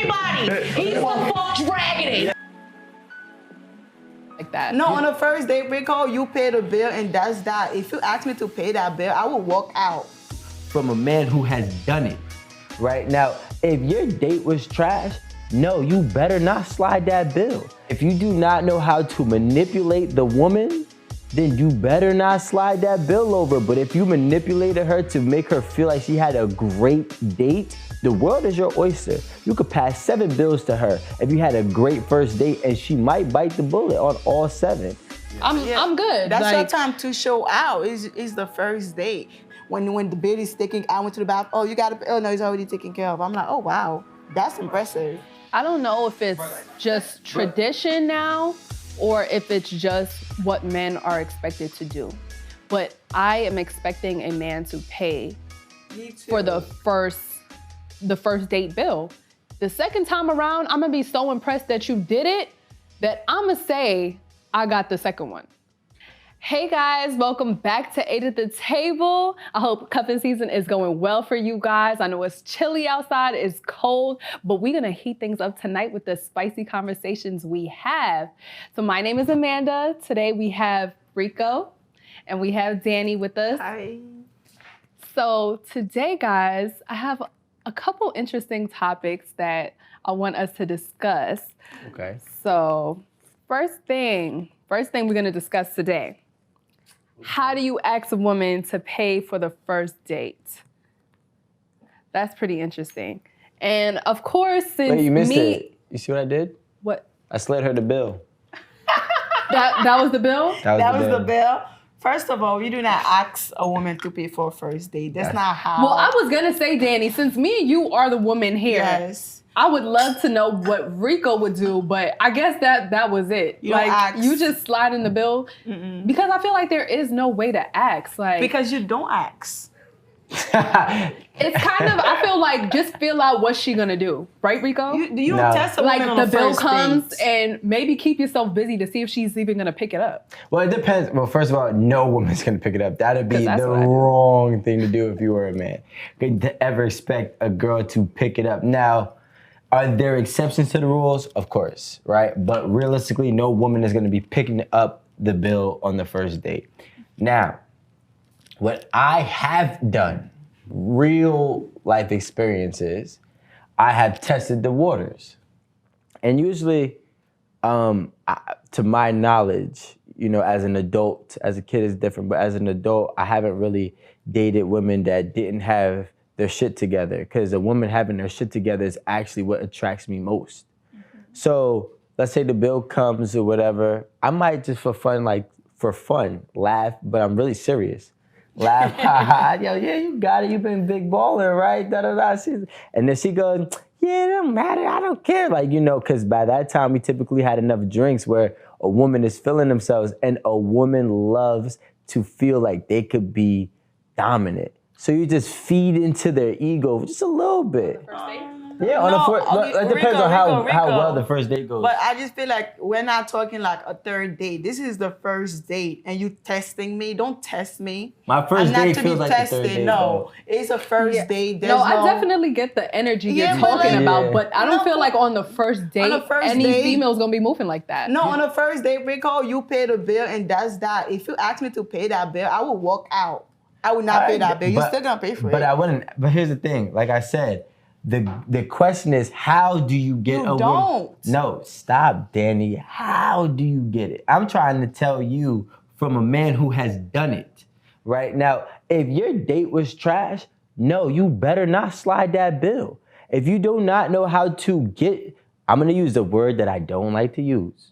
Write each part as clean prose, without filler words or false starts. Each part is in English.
everybody. He's the fuck dragging it. Like that. No, on the first date, Rico, you pay the bill and that's that. If you ask me to pay that bill, I will walk out. From a man who has done it. Right now, if your date was trash, no, you better not slide that bill. If you do not know how to manipulate the woman, then you better not slide that bill over. But if you manipulated her to make her feel like she had a great date, the world is your oyster. You could pass 7 bills to her if you had a great first date, and she might bite the bullet on all 7. I'm good. That's your time to show out. Is the first date. When the bill is taking, I went to the bathroom. Oh, you got to. Oh no, he's already taken care of. I'm like, oh wow, that's impressive. I don't know if it's just tradition now or if it's just what men are expected to do. But I am expecting a man to pay for the first date bill. The second time around, I'm gonna be so impressed that you did it that I'm gonna say I got the second one. Hey guys, welcome back to 8 at the Table. I hope cuffing season is going well for you guys. I know it's chilly outside, it's cold, but we're gonna heat things up tonight with the spicy conversations we have. So my name is Amanda. Today we have Rico and we have Danny with us. Hi. So today, guys, I have a couple interesting topics that I want us to discuss. Okay. So first thing we're gonna discuss today. How do you ask a woman to pay for the first date? That's pretty interesting. And of course, since Wait, you missed it. You see what I did? What? I slid her the bill. That was the bill? That was the bill. First of all, you do not ask a woman to pay for a first date. That's not how. Well, I was gonna say, Danny, since me and you are the woman here, Yes. I would love to know what Rico would do, but I guess that was it. You don't ask. You just slide in the bill because I feel like there is no way to ask. Like Because you don't ask. it's kind of I feel like just feel out what's she gonna do, right, Rico? You No. don't test a woman Like on the a bill first comes date. and maybe keep yourself busy to see if she's even gonna pick it up. Well, it depends. Well, first of all, no woman's gonna pick it up. That'd be 'Cause that's the what I do. wrong thing to do if you were a man. To ever expect a girl to pick it up. Now, are there exceptions to the rules? Of course, right? But realistically, no woman is gonna be picking up the bill on the first date. Now, what I have done, real life experiences, I have tested the waters. And usually, to my knowledge, you know, as an adult, as a kid is different, but as an adult, I haven't really dated women that didn't have their shit together, because a woman having their shit together is actually what attracts me most. So let's say the bill comes or whatever, I might just for fun, laugh, but I'm really serious. Laugh, haha, yo, yeah, you got it, you've been big baller, right? Da da da. And then she goes, yeah, it don't matter, I don't care. Like, you know, because by that time we typically had enough drinks where a woman is feeling themselves, and a woman loves to feel like they could be dominant. So you just feed into their ego just a little bit. Yeah, on the first, it depends on how well the first date goes. But I just feel like we're not talking like a third date. This is the first date, and you testing me. Don't test me. My first I'm date not to feels be like the tested. third date. No, it's a first date. There's No, I definitely get the energy Yeah, you're but talking like- about, Yeah. but I don't feel like on the first date, any date- female's gonna be moving like that. No, on the first date, Rico, you pay the bill, and that's that. If you ask me to pay that bill, I will walk out. I would not pay that bill. You're still gonna pay for it. But I wouldn't. But here's the thing. Like I said, the question is, how do you get You a woman? don't. No, stop, Danny. How do you get it? I'm trying to tell you from a man who has done it. Right now, if your date was trash, no, you better not slide that bill. If you do not know how to get, I'm gonna use the word that I don't like to use.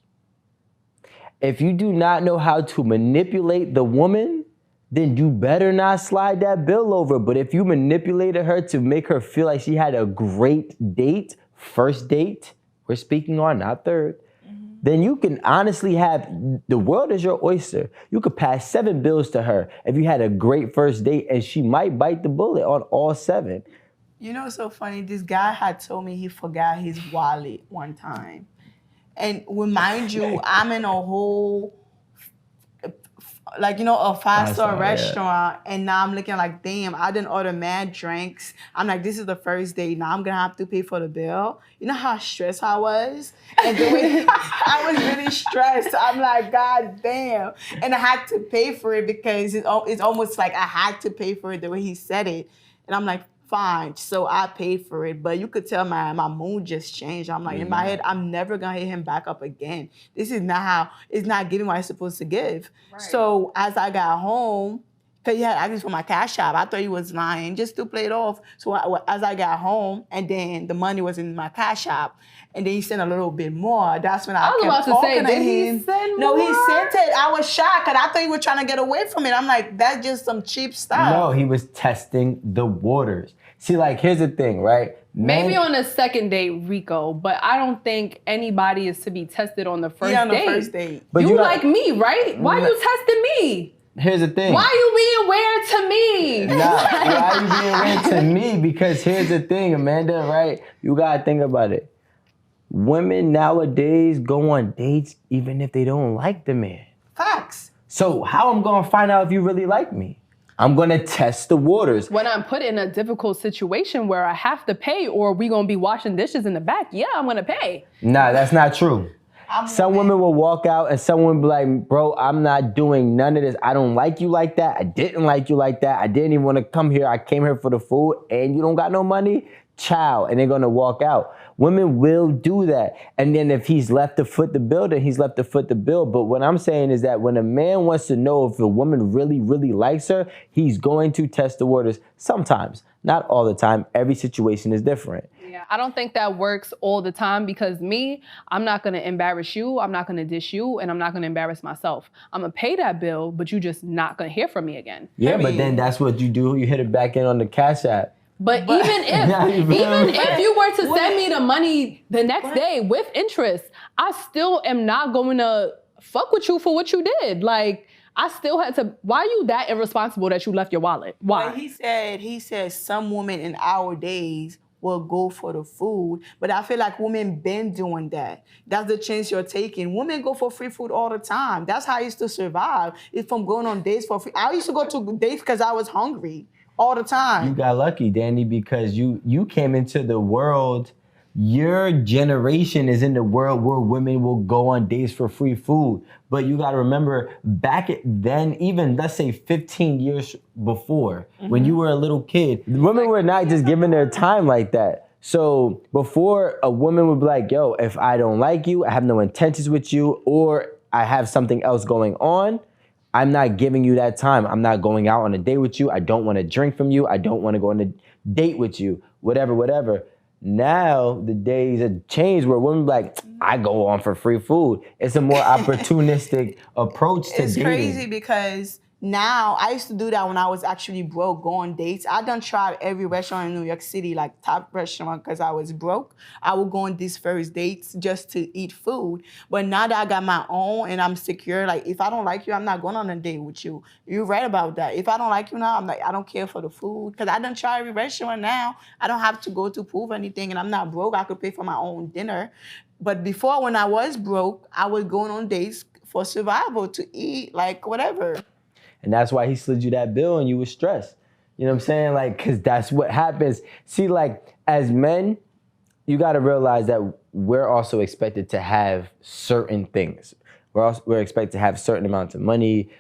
If you do not know how to manipulate the woman, then you better not slide that bill over. But if you manipulated her to make her feel like she had a great date, first date, we're speaking on, not third, then you can honestly have, the world is your oyster. You could pass 7 bills to her if you had a great first date, and she might bite the bullet on all 7. You know, it's so funny. This guy had told me he forgot his wallet one time. And remind you, I'm in a whole like, you know, a five-star Five-star, yeah. restaurant, and now I'm looking like, damn, I didn't order mad drinks. I'm like, this is the first date. Now I'm gonna have to pay for the bill. You know how stressed I was? And the way I was really stressed. I'm like, God damn. And I had to pay for it because it's almost like I had to pay for it the way he said it. And I'm like, fine. So I paid for it. But you could tell my mood just changed. I'm like, in my head, I'm never gonna hit him back up again. This is not how, it's not giving what it's supposed to give. Right. So as I got home, because he had asked me for my Cash App, I thought he was lying just to play it off. So as I got home, and then the money was in my Cash App, and then he sent a little bit more. That's when I kept talking to him. He send no, more? He sent it. I was shocked because I thought he was trying to get away from it. I'm like, that's just some cheap stuff. No, he was testing the waters. See, like, here's the thing, right? Maybe on a second date, Rico, but I don't think anybody is to be tested on the first date. Yeah, on the first date. But you like me, right? Why you testing me? Here's the thing. Why you being weird to me? Why you being weird to me? Because here's the thing, Amanda, right? You gotta think about it. Women nowadays go on dates even if they don't like the man. Facts. So how I'm gonna find out if you really like me? I'm gonna test the waters. When I'm put in a difficult situation where I have to pay, or we gonna be washing dishes in the back, yeah, I'm gonna pay. Nah, that's not true. Some women will walk out and some women be like, bro, I'm not doing none of this. I don't like you like that. I didn't like you like that. I didn't even want to come here. I came here for the food and you don't got no money? Ciao. And they're going to walk out. Women will do that. And then if he's left to foot the bill, then he's left to foot the bill. But what I'm saying is that when a man wants to know if a woman really, really likes her, he's going to test the waters sometimes. Not all the time. Every situation is different. Yeah, I don't think that works all the time because me, I'm not gonna embarrass you, I'm not gonna dish you, and I'm not gonna embarrass myself. I'm gonna pay that bill, but you just not gonna hear from me again. Yeah, but then that's what you do. You hit it back in on the Cash App. But even if you were to send me the money the next day with interest, I still am not going to fuck with you for what you did. Like, I still had to. Why are you that irresponsible that you left your wallet? Why? But he said some women in our days will go for the food, but I feel like women been doing that. That's the chance you're taking. Women go for free food all the time. That's how I used to survive. It's from going on dates for free. I used to go to dates because I was hungry all the time. You got lucky, Danny, because you came into the world. Your generation is in the world where women will go on dates for free food. But you got to remember, back then, even let's say 15 years before, when you were a little kid, women were not just giving their time like that. So before, a woman would be like, yo, if I don't like you, I have no intentions with you, or I have something else going on, I'm not giving you that time. I'm not going out on a date with you. I don't want to drink from you. I don't want to go on a date with you, whatever. Now, the days have changed where women be like, I go on for free food. It's a more opportunistic approach to dating. It's crazy because now, I used to do that when I was actually broke, go on dates. I done tried every restaurant in New York City, like top restaurant, because I was broke. I would go on these first dates just to eat food. But now that I got my own and I'm secure, like, if I don't like you, I'm not going on a date with you. You're right about that. If I don't like you now, I'm like, I don't care for the food. Because I done try every restaurant now. I don't have to go to prove anything, and I'm not broke. I could pay for my own dinner. But before, when I was broke, I was going on dates for survival, to eat, like, whatever. And that's why he slid you that bill and you were stressed. You know what I'm saying? Like, because that's what happens. See, like, as men, you got to realize that we're also expected to have certain things. We're expected to have certain amounts of money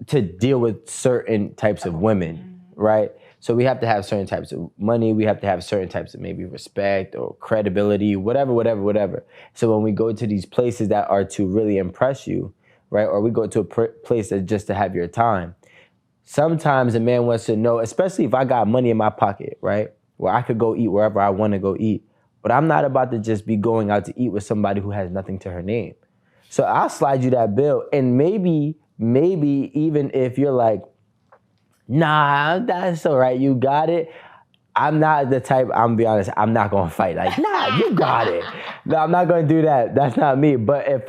to deal with certain types of women, right? So we have to have certain types of money. We have to have certain types of maybe respect or credibility, whatever. So when we go to these places that are to really impress you, right? Or we go to a place that's just to have your time. Sometimes a man wants to know, especially if I got money in my pocket, right? Where I could go eat wherever I want to go eat. But I'm not about to just be going out to eat with somebody who has nothing to her name. So I'll slide you that bill. And maybe even if you're like, nah, that's all right, you got it. I'm not the type, I'm gonna be honest, I'm not gonna fight. Like, nah, you got it. No, I'm not gonna do that. That's not me. But if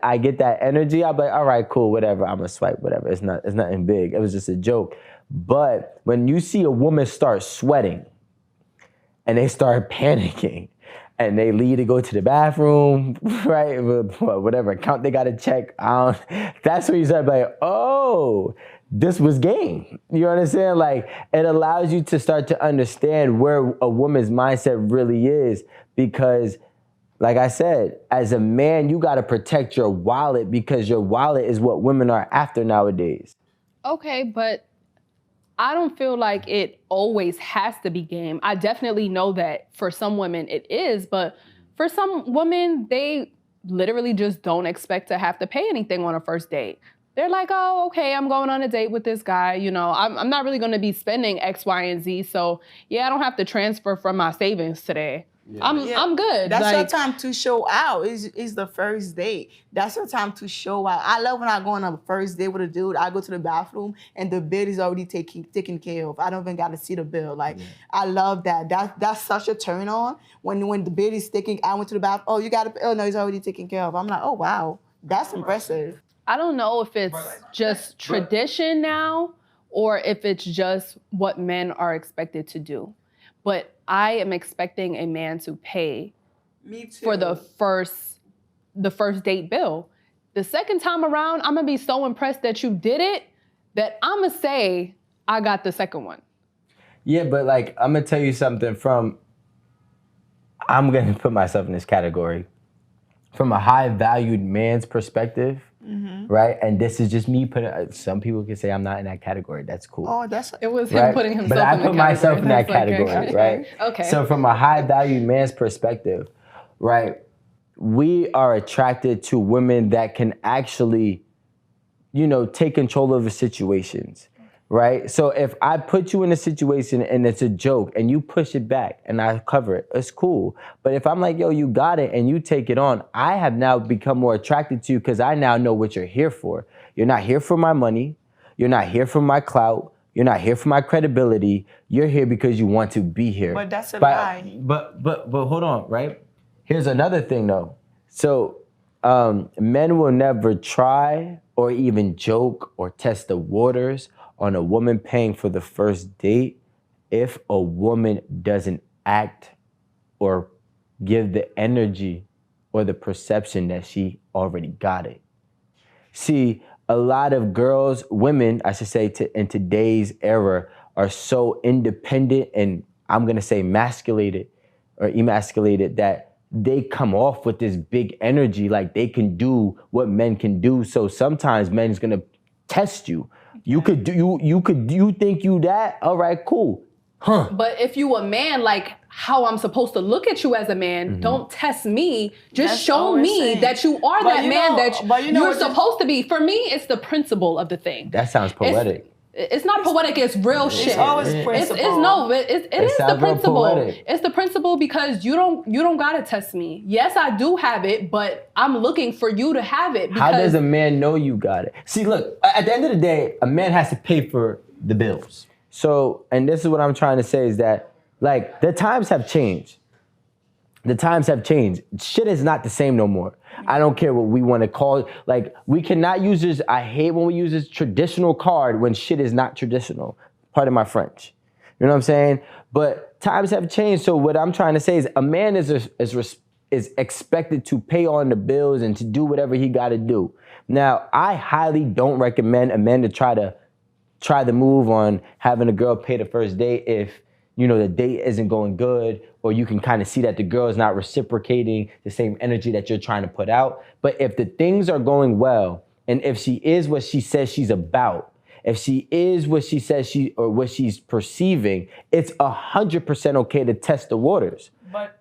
I get that energy, I'll be like, all right, cool, whatever. I'm gonna swipe, whatever. It's nothing big. It was just a joke. But when you see a woman start sweating and they start panicking and they leave to go to the bathroom, right? Whatever account they got to check. That's when you start like, oh, this was game. You understand? Like, it allows you to start to understand where a woman's mindset really is, because like I said, as a man, you got to protect your wallet, because your wallet is what women are after nowadays. Okay, but I don't feel like it always has to be game. I definitely know that for some women it is, but for some women, they literally just don't expect to have to pay anything on a first date. They're like, oh, okay, I'm going on a date with this guy. You know, I'm not really going to be spending X, Y, and Z. So yeah, I don't have to transfer from my savings today. Yeah. I'm good. That's your time to show out. Is the first date. That's your time to show out. I love when I go on a first date with a dude. I go to the bathroom and the bill is already taken care of. I don't even got to see the bill. Like, I love that. That's such a turn on when the bill is taken. I went to the bathroom. Oh, you got to. Oh no, it's already taken care of. I'm like, oh wow, that's impressive. I don't know if it's just tradition now or if it's just what men are expected to do. But I am expecting a man to pay for the first date bill. The second time around, I'm gonna be so impressed that you did it that I'm gonna say I got the second one. Yeah, but like, I'm gonna tell you something I'm gonna put myself in this category. From a high valued man's perspective, right? And this is just me putting, some people can say I'm not in that category. That's cool. Oh, it was him putting himself in But I put myself in that category, okay. right? Okay. So from a high valued man's perspective, right? We are attracted to women that can actually, take control of the situations. Right? So if I put you in a situation and it's a joke and you push it back and I cover it, it's cool. But if I'm like, yo, you got it and you take it on, I have now become more attracted to you because I now know what you're here for. You're not here for my money. You're not here for my clout. You're not here for my credibility. You're here because you want to be here. But that's a lie. But hold on, right? Here's another thing though. So men will never try or even joke or test the waters on a woman paying for the first date if a woman doesn't act or give the energy or the perception that she already got it. See, a lot of girls, women, I should say, in today's era are so independent and I'm gonna say emasculated that they come off with this big energy like they can do what men can do. So sometimes men's gonna test you. You think you that? All right, cool. Huh. But if you a man, like how I'm supposed to look at you as a man, don't test me. Just show me that you are that man that you're supposed to be. For me, it's the principle of the thing. That sounds poetic. It's not poetic, it's real shit. It's always principle. It is the principle. Poetic. It's the principle because you don't gotta test me. Yes, I do have it, but I'm looking for you to have it. How does a man know you got it? See, look, at the end of the day, a man has to pay for the bills. So, and this is what I'm trying to say is that, like, the times have changed. The times have changed. Shit is not the same no more. I don't care what we want to call it. Like, we cannot use this. I hate when we use this traditional card when shit is not traditional. Pardon my French. You know what I'm saying? But times have changed. So what I'm trying to say is a man is expected to pay on the bills and to do whatever he got to do. Now, I highly don't recommend a man to try the move on having a girl pay the first date if, the date isn't going good, or you can kind of see that the girl is not reciprocating the same energy that you're trying to put out. But if the things are going well, and if she is what she says she's about, if she is what she says or what she's perceiving, it's 100% okay to test the waters. But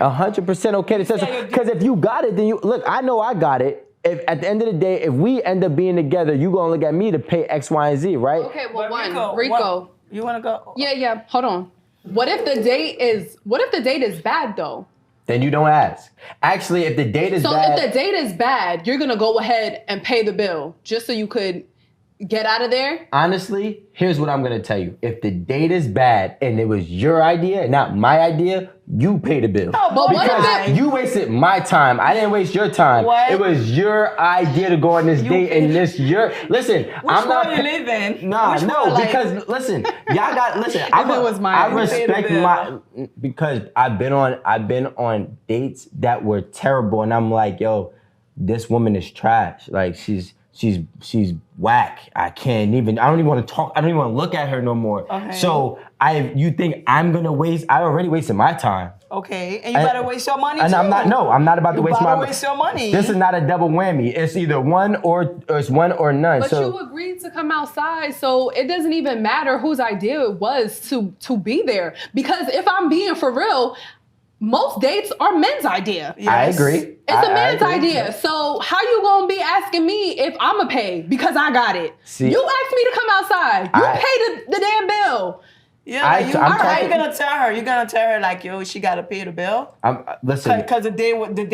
100% okay to test it. Because if you got it, then look, I know I got it. If at the end of the day, if we end up being together, you gonna look at me to pay X, Y, and Z, right? Okay, well, Rico. You wanna go? Yeah, hold on. What if the date is bad though? Then you don't ask. Actually, if the date is bad. So if the date is bad, you're gonna go ahead and pay the bill just so you could get out of there? Honestly, here's what I'm gonna tell you. If the date is bad and it was your idea, not my idea, you pay the bill. Oh, But what Because if you wasted my time. I didn't waste your time. What? It was your idea to go on this date and this your listen. I'm not you live in? Nah, Which no, world, like- because listen, y'all got listen. it was mine, I you pay the respect bill. my because I've been on dates that were terrible, and I'm like, yo, this woman is trash. Like she's whack. I don't even want to talk. I don't even want to look at her no more. Okay. So you think I'm gonna waste? I already wasted my time. Okay, and you better waste your money And too. I'm not about to waste my waste your money. This is not a double whammy. It's either one or none. But so you agreed to come outside, so it doesn't even matter whose idea it was to be there. Because if I'm being for real, most dates are men's idea. I agree. It's a man's I agree. idea. So how you gonna be asking me if I'ma pay because I got it? See, you asked me to come outside. You pay the damn bill. Yeah, I'm like talking- you gonna tell her? You gonna tell her like, yo, she gotta pay the bill? Listen. Because the day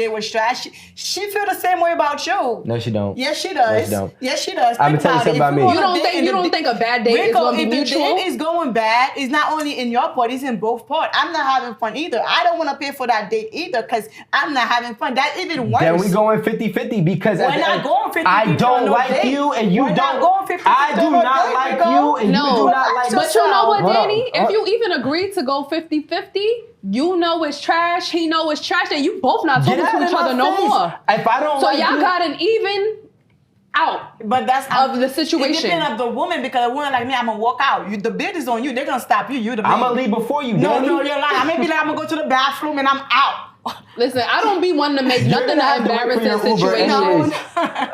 was trash. She feel the same way about you. No, she don't. Yes, she does. No, she don't. Yes, she does. I'ma Think tell you about it. something about If me. go on You a don't date think and you don't think a bad date is gonna be if mutual? the date is going bad, it's not only in your part, it's in both parts. I'm not having fun either. I don't want to pay for that date either because I'm not having fun. That's even worse. Then we going 50-50 because We're not going 50-50 I on don't no like date. you and you We're not don't. going 50-50 I do on no not date, like Rico. you and No. you do not like me. But you know what, Hold on. Danny? If you even agreed to go 50-50, you know it's trash, he know it's trash, and you both not Get talking out to of each my other no face. more. If I don't So like y'all you, got an even out. But that's Of the situation. It depends on the woman because a woman like me, I'm gonna walk out. The bid is on you. They're gonna stop you. You the I'm man. gonna leave before you. No, Danny. no, you're lying. I may be like, I'm gonna go to the bathroom and I'm out. Listen, I don't be wanting to make You're nothing gonna have an to wait for embarrassing your Uber situation. anyways.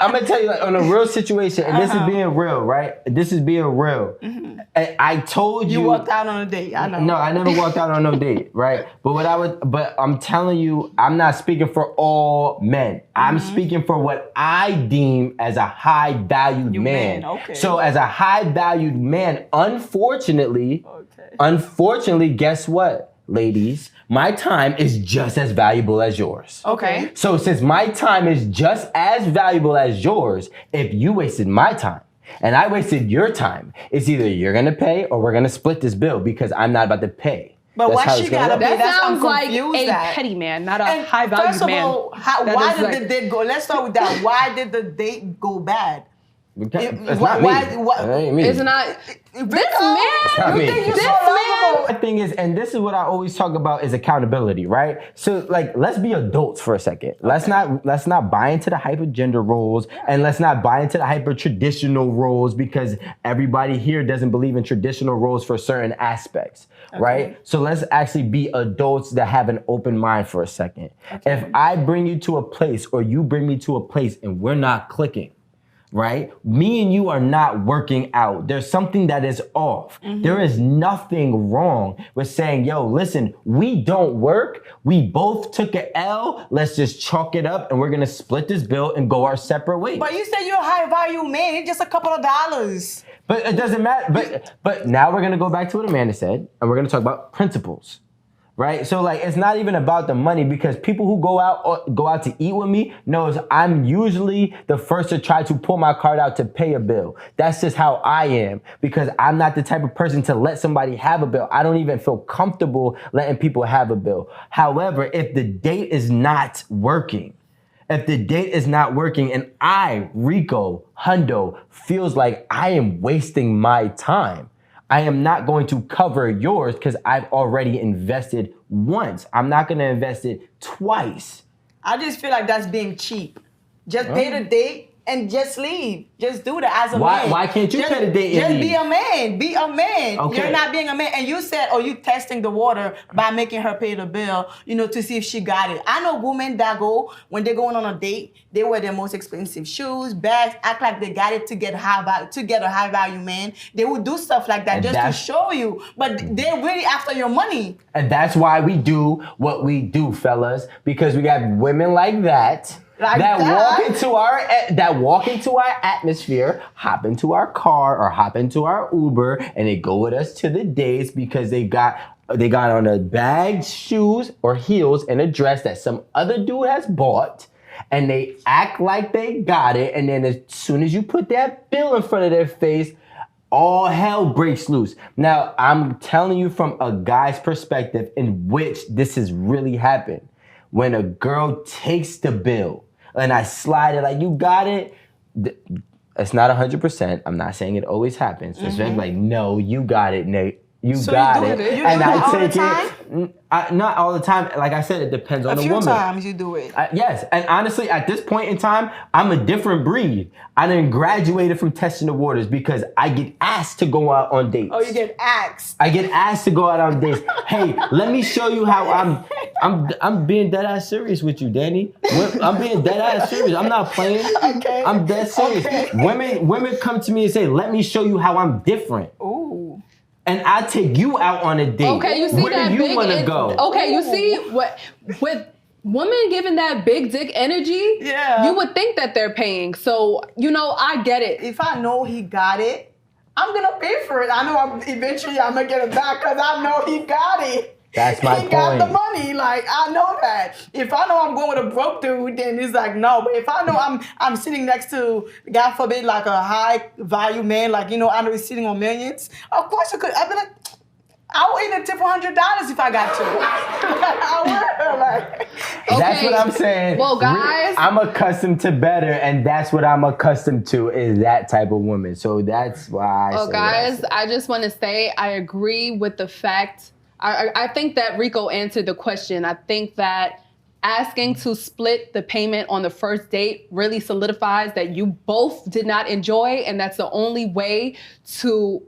I'm gonna tell you, like, on a real situation, and this is being real, right? This is being real. And I told you. You walked out on a date. I know. No, I never walked out on no date, right? But I'm telling you, I'm not speaking for all men. I'm speaking for what I deem as a high valued man. Okay. So as a high valued man, unfortunately, guess what, ladies? My time is just as valuable as yours. Okay. So since my time is just as valuable as yours, if you wasted my time and I wasted your time, it's either you're gonna pay or we're gonna split this bill because I'm not about to pay. But That's why how she it's gonna gotta work. pay? That I'm sounds like confused a at. petty man, not a And high value first of man. all, That why is did like- the date go? Let's start with that. Why did the date go bad? It's not me. It ain't me. It's not. This man. not me. You think you're This so man. lovable? The thing is, and this is what I always talk about, is accountability, right? So like, let's be adults for a second. Let's not buy into the hyper gender roles, and let's not buy into the hyper traditional roles because everybody here doesn't believe in traditional roles for certain aspects, right? So let's actually be adults that have an open mind for a second. If I bring you to a place or you bring me to a place and we're not clicking, right? Me and you are not working out. There's something that is off. There is nothing wrong with saying, yo, listen, we don't work. We both took an L. Let's just chalk it up and we're going to split this bill and go our separate ways. But you said you're a high value man. It's just a couple of dollars. But it doesn't matter. But now we're going to go back to what Amanda said and we're going to talk about principles. Right? So like, it's not even about the money because people who go out to eat with me knows I'm usually the first to try to pull my card out to pay a bill. That's just how I am because I'm not the type of person to let somebody have a bill. I don't even feel comfortable letting people have a bill. However, if the date is not working, and I, Rico, Hundo, feels like I am wasting my time, I am not going to cover yours because I've already invested once. I'm not going to invest it twice. I just feel like that's being cheap. Just pay the date and just leave. Just do that as a man. Why can't you pay the date and Just leave? be a man. Be a man. Okay. You're not being a man. And you said, you testing the water by making her pay the bill, to see if she got it. I know women that when they're going on a date, they wear their most expensive shoes, bags, act like they got it to get a high value man. They would do stuff like that And just to show you. But they're really after your money. And that's why we do what we do, fellas, because we got women like that. That walk into our atmosphere, hop into our car or hop into our Uber, and they go with us to the dates because they got on a bag, shoes, or heels and a dress that some other dude has bought, and they act like they got it, and then as soon as you put that bill in front of their face, all hell breaks loose. Now, I'm telling you from a guy's perspective in which this has really happened. When a girl takes the bill and I slide it like, you got it. It's not 100%. I'm not saying it always happens. It's just like, no, you got it, Nate. You got it. And I take it. Not all the time. Like I said, it depends on the woman. A few times you do it. Yes, and honestly, at this point in time, I'm a different breed. I done graduated from testing the waters because I get asked to go out on dates. Oh, you get asked. I get asked to go out on dates. Hey, let me show you how I'm being dead ass serious with you, Danny. I'm being dead ass serious. I'm not playing. Okay. I'm dead serious. Okay. Women come to me and say, "Let me show you how I'm different." Ooh. And I take you out on a date. Okay, you see Where that do you big want to go? Okay, you see what with women giving that big dick energy, Yeah. you would think that they're paying. So, I get it. If I know he got it, I'm gonna pay for it. I know eventually I'm gonna get it back because I know he got it. That's my he point. got the money. Like, I know that. If I know I'm going with a broke dude, then it's like, no. But if I know I'm sitting next to, God forbid, like a high value man, like, I know he's sitting on millions, of course I could. I'd be like, I will eat a tip $100 if I got to. I would. That's what I'm saying. Well, guys, I'm accustomed to better, and that's what I'm accustomed to is that type of woman. So that's why I say guys, that. I just want to say I agree with the fact. I think that Rico answered the question. I think that asking to split the payment on the first date really solidifies that you both did not enjoy, and that's the only way to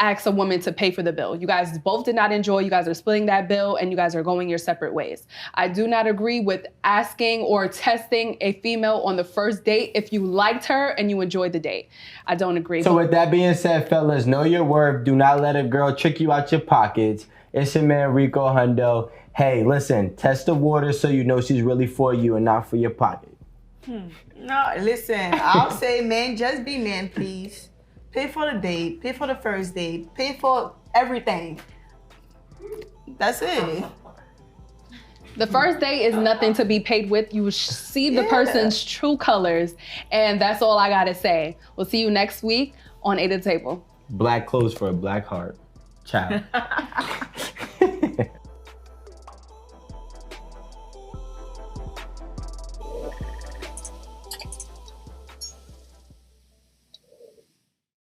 ask a woman to pay for the bill. You guys both did not enjoy. You guys are splitting that bill, and you guys are going your separate ways. I do not agree with asking or testing a female on the first date if you liked her and you enjoyed the date. I don't agree. So with that being said, fellas, know your worth. Do not let a girl trick you out your pockets. It's your man, Rico Hundo. Hey, listen, test the water so you know she's really for you and not for your pocket. No, listen, I'll say, man, just be man, please. Pay for the date, pay for the first date, pay for everything. That's it. The first date is nothing to be paid with. You see the person's true colors, and that's all I gotta say. We'll see you next week on A to Table. Black clothes for a black heart. Ciao.